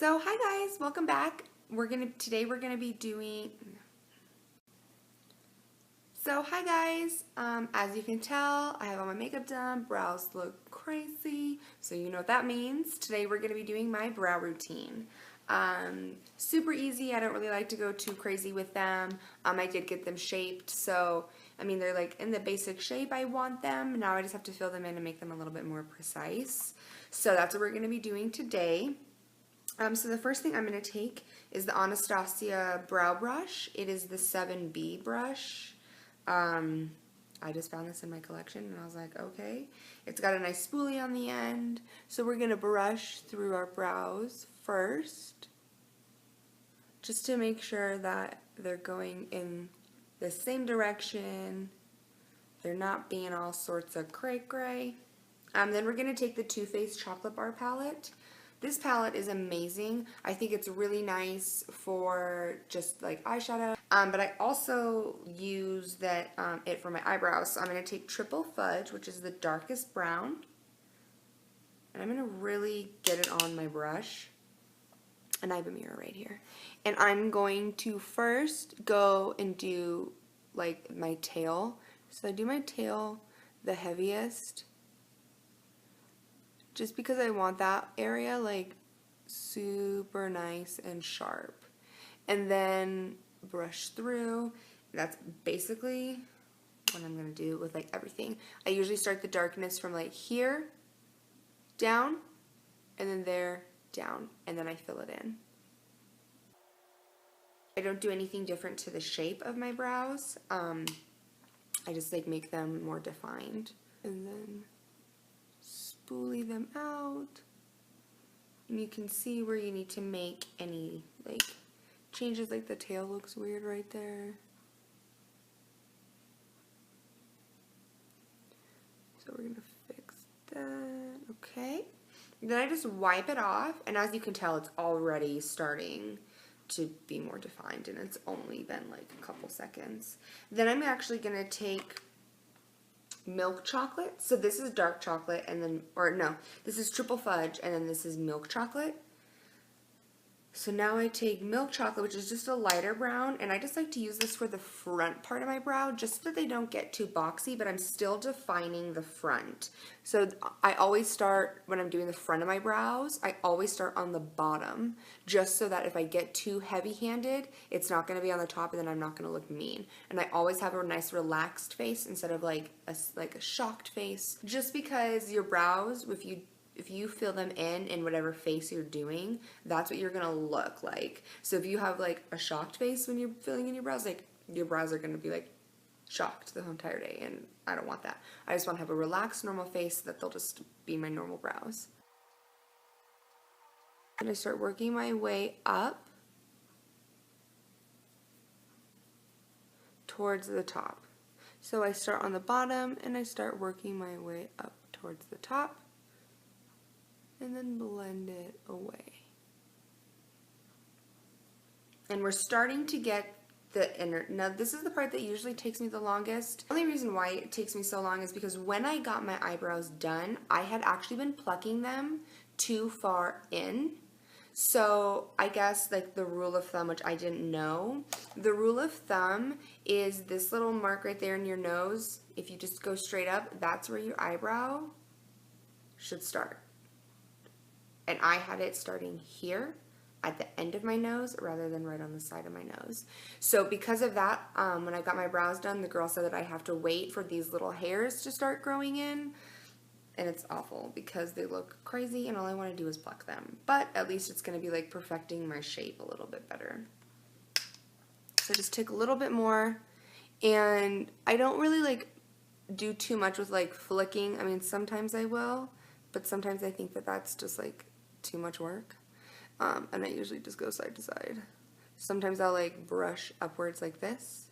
So hi guys, welcome back. Today we're gonna be doing. So hi guys, as you can tell, I have all my makeup done. Brows look crazy, so you know what that means. Today we're gonna be doing my brow routine. Super easy. I don't really like to go too crazy with them. I did get them shaped, so I mean they're like in the basic shape I want them. Now I just have to fill them in and make them a little bit more precise. So that's what we're gonna be doing today. So the first thing I'm going to take is the Anastasia brow brush. It is the 7B brush. I just found this in my collection and I was like, okay. It's got a nice spoolie on the end. So we're going to brush through our brows first, just to make sure that they're going in the same direction. They're not being all sorts of cray-cray. Then we're going to take the Too Faced Chocolate Bar palette. This palette is amazing. I think it's really nice for just like eyeshadow. But I also use it for my eyebrows. So I'm going to take Triple Fudge, which is the darkest brown. And I'm going to really get it on my brush. And I have a mirror right here. And I'm going to first go and do like my tail. So I do my tail the heaviest, just because I want that area like super nice and sharp. And then brush through. That's basically what I'm going to do with like everything. I usually start the darkness from like here down, and then there down, and then I fill it in. I don't do anything different to the shape of my brows. I just like make them more defined, and then spoolie them out, and you can see where you need to make any like changes. Like the tail looks weird right there, so we're gonna fix that. Okay, then I just wipe it off, and as you can tell, it's already starting to be more defined, and it's only been like a couple seconds. Then I'm actually gonna take milk chocolate. So this is dark chocolate, and then, or no, this is Triple Fudge, and then this is milk chocolate. So now I take milk chocolate, which is just a lighter brown, and I just like to use this for the front part of my brow, just so that they don't get too boxy, but I'm still defining the front. So I always start, when I'm doing the front of my brows, I always start on the bottom, just so that if I get too heavy-handed, it's not going to be on the top, and then I'm not going to look mean. And I always have a nice relaxed face instead of like a shocked face, just because your brows, if you fill them in whatever face you're doing, that's what you're gonna look like. So if you have like a shocked face when you're filling in your brows, like your brows are gonna be like shocked the whole entire day, and I don't want that. I just want to have a relaxed, normal face that they'll just be my normal brows. And I start working my way up towards the top. So I start on the bottom and I start working my way up towards the top, and then blend it away. And we're starting to get the inner. Now this is the part that usually takes me the longest. The only reason why it takes me so long is because when I got my eyebrows done, I had actually been plucking them too far in. So I guess like the rule of thumb, which I didn't know, the rule of thumb is this little mark right there in your nose. If you just go straight up, that's where your eyebrow should start. And I had it starting here at the end of my nose rather than right on the side of my nose. So because of that, when I got my brows done, the girl said that I have to wait for these little hairs to start growing in. And it's awful because they look crazy and all I want to do is pluck them. But at least it's going to be like perfecting my shape a little bit better. So just take a little bit more. And I don't really like do too much with like flicking. I mean, sometimes I will, but sometimes I think that that's just like too much work, and I usually just go side to side. Sometimes I'll like brush upwards like this,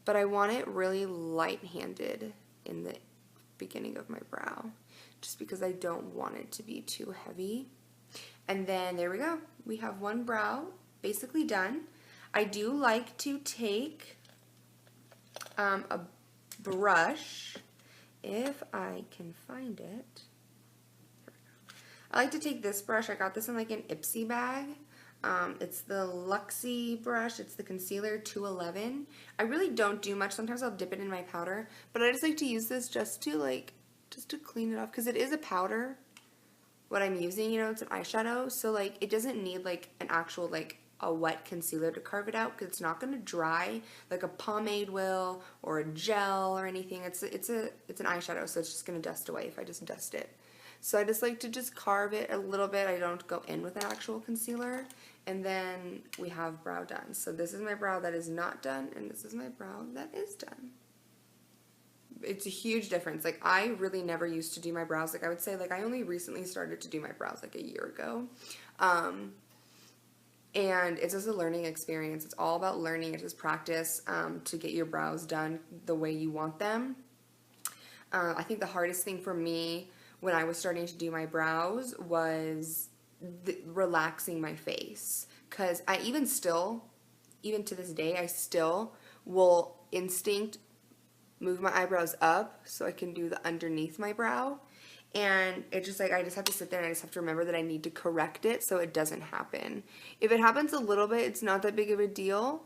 but I want it really light-handed in the beginning of my brow, just because I don't want it to be too heavy. And then there we go. We have one brow basically done. I do like to take a brush, if I can find it. I like to take this brush. I got this in like an Ipsy bag. It's the Luxie brush. It's the concealer 211. I really don't do much. Sometimes I'll dip it in my powder, but I just like to use this just to clean it off, because it is a powder. What I'm using, you know, it's an eyeshadow, so like it doesn't need like an actual like a wet concealer to carve it out, because it's not going to dry like a pomade will or a gel or anything. It's an eyeshadow, so it's just going to dust away if I just dust it. So I just like to just carve it a little bit. I don't go in with an actual concealer. And then we have brow done. So this is my brow that is not done, and this is my brow that is done. It's a huge difference. Like, I really never used to do my brows. Like, I would say, like, I only recently started to do my brows like a year ago. And it's just a learning experience. It's all about learning. It's just practice to get your brows done the way you want them. I think the hardest thing for me when I was starting to do my brows was relaxing my face. Because I even to this day, I still will instinct move my eyebrows up so I can do the underneath my brow. And it's just like, I just have to sit there and I just have to remember that I need to correct it so it doesn't happen. If it happens a little bit, it's not that big of a deal.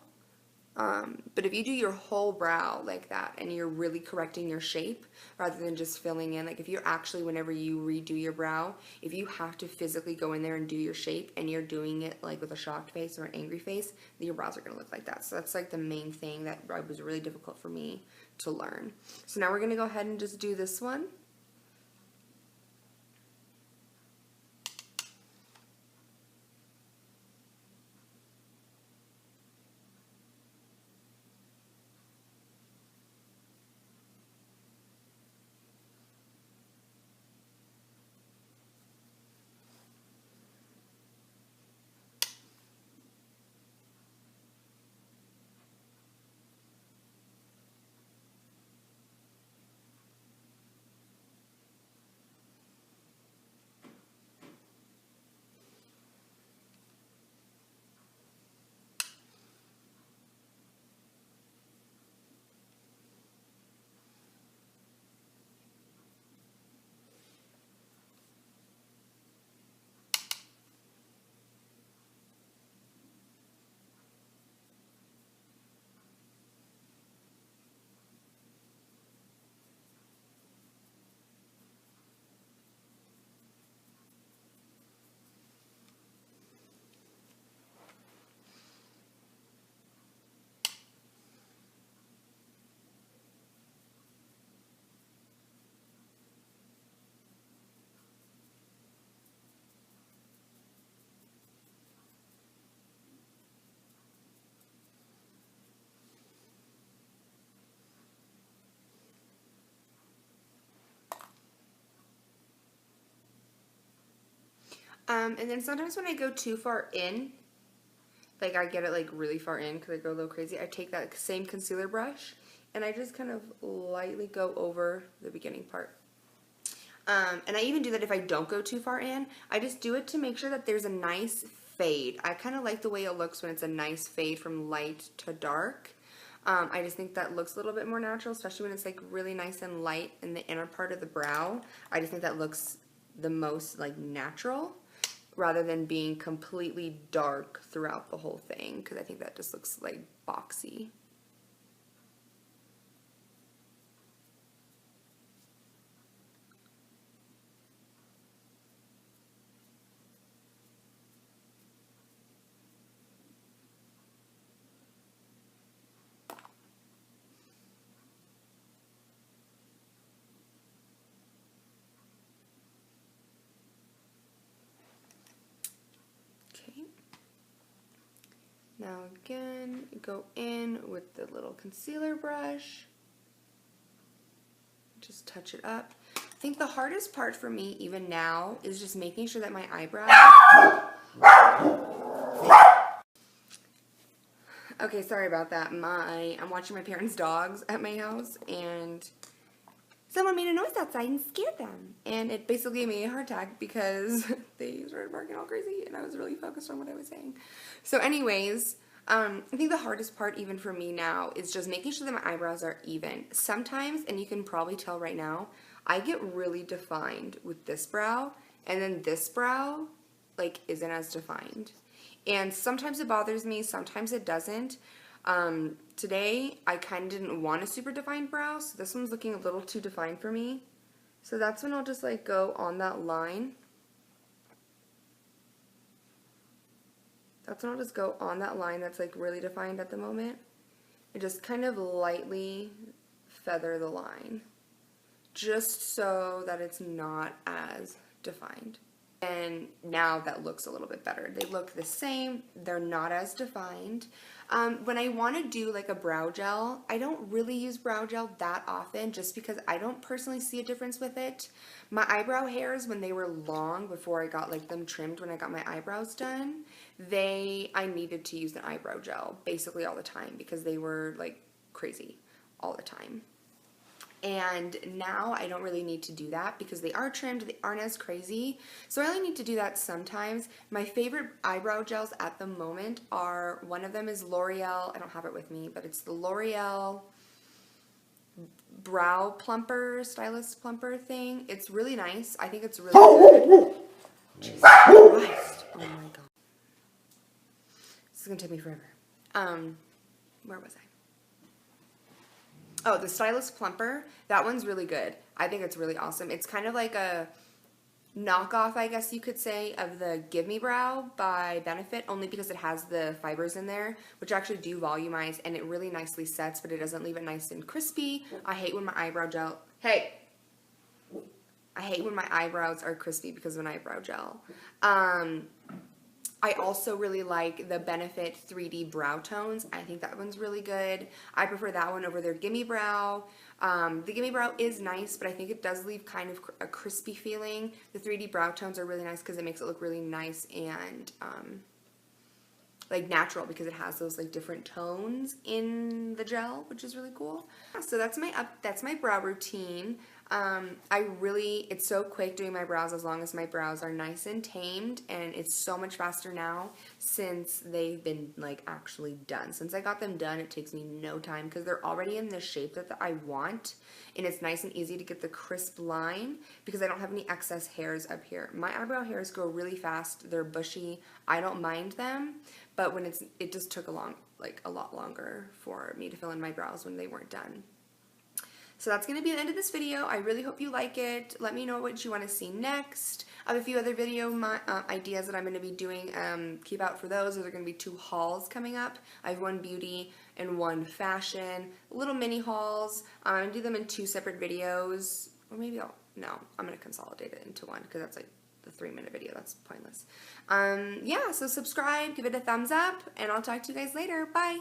But if you do your whole brow like that and you're really correcting your shape rather than just filling in, like if you're actually, whenever you redo your brow, if you have to physically go in there and do your shape and you're doing it like with a shocked face or an angry face, then your brows are going to look like that. So that's like the main thing that was really difficult for me to learn. So now we're going to go ahead and just do this one. And then sometimes when I go too far in, like I get it like really far in because I go a little crazy, I take that same concealer brush and I just kind of lightly go over the beginning part. And I even do that if I don't go too far in. I just do it to make sure that there's a nice fade. I kind of like the way it looks when it's a nice fade from light to dark. I just think that looks a little bit more natural, especially when it's like really nice and light in the inner part of the brow. I just think that looks the most like natural, rather than being completely dark throughout the whole thing, because I think that just looks like boxy. Now again, go in with the little concealer brush. Just touch it up. I think the hardest part for me even now is just making sure that my eyebrows... Okay, sorry about that. I'm watching my parents' dogs at my house, and someone made a noise outside and scared them. And it basically gave me a heart attack because they started barking all crazy and I was really focused on what I was saying. So anyways, I think the hardest part even for me now is just making sure that my eyebrows are even. Sometimes, and you can probably tell right now, I get really defined with this brow and then this brow, like, isn't as defined. And sometimes it bothers me, sometimes it doesn't. Today, I kind of didn't want a super defined brow, so this one's looking a little too defined for me. So that's when I'll just, like, go on that line. That's when I'll just go on that line that's, like, really defined at the moment. And just kind of lightly feather the line, just so that it's not as defined. And now that looks a little bit better. They look the same, they're not as defined. When I want to do like a brow gel, I don't really use brow gel that often just because I don't personally see a difference with it. My eyebrow hairs, when they were long before I got like them trimmed when I got my eyebrows done, I needed to use an eyebrow gel basically all the time because they were like crazy all the time. And now I don't really need to do that because they are trimmed, they aren't as crazy. So I only need to do that sometimes. My favorite eyebrow gels at the moment are, one of them is L'Oreal, I don't have it with me, but it's the L'Oreal brow plumper, stylist plumper thing. It's really nice. I think it's really good. Jesus Christ. Oh my god. This is gonna take me forever. Where was I? Oh, the Stylist Plumper, that one's really good. I think it's really awesome. It's kind of like a knockoff, I guess you could say, of the Give Me Brow by Benefit, only because it has the fibers in there, which actually do volumize, and it really nicely sets, but it doesn't leave it nice and crispy. I hate when my eyebrow gel... Hey! I hate when my eyebrows are crispy because of an eyebrow gel. I also really like the Benefit 3D Brow Tones. I think that one's really good. I prefer that one over their Gimme Brow. The Gimme Brow is nice, but I think it does leave kind of a crispy feeling. The 3D Brow Tones are really nice because it makes it look really nice and like natural because it has those like different tones in the gel, which is really cool. So that's my brow routine. It's so quick doing my brows as long as my brows are nice and tamed, and it's so much faster now since they've been like actually done. Since I got them done, it takes me no time because they're already in the shape that I want, and it's nice and easy to get the crisp line because I don't have any excess hairs up here. My eyebrow hairs grow really fast. They're bushy. I don't mind them, but when it just took a lot longer for me to fill in my brows when they weren't done. So that's going to be the end of this video. I really hope you like it. Let me know what you want to see next. I have a few other video ideas that I'm going to be doing. Keep out for those. There are going to be 2 hauls coming up. I have one beauty and one fashion. Little mini hauls. I'm going to do them in 2 separate videos. Or maybe no, I'm going to consolidate it into one because that's like the 3-minute video. That's pointless. Yeah, so subscribe, give it a thumbs up, and I'll talk to you guys later. Bye!